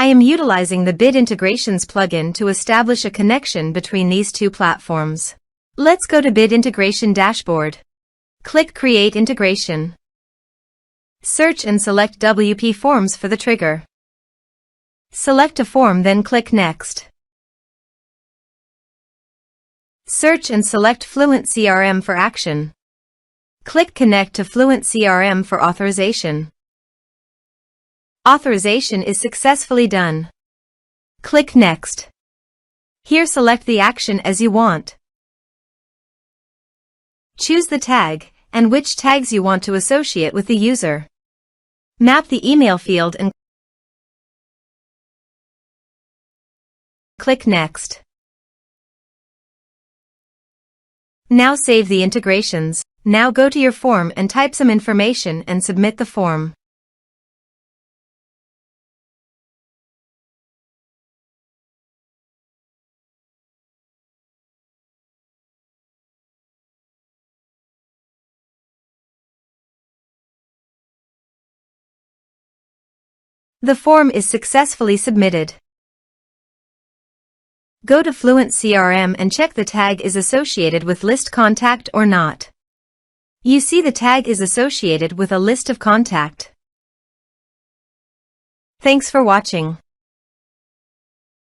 I am utilizing the Bid Integrations plugin to establish a connection between these two platforms. Let's go to Bid Integration Dashboard. Click Create Integration. Search and select WPForms for the trigger. Select a form, then click Next. Search and select FluentCRM for action. Click Connect to FluentCRM for authorization. Authorization is successfully done. Click Next. Here select the action as you want. Choose the tag and which tags you want to associate with the user. Map the email field and click Next. Now save the integrations. Now go to your form and type some information and submit the form. The form is successfully submitted. Go to FluentCRM and check the tag is associated with list contact or not. You see the tag is associated with a list of contact. Thanks for watching.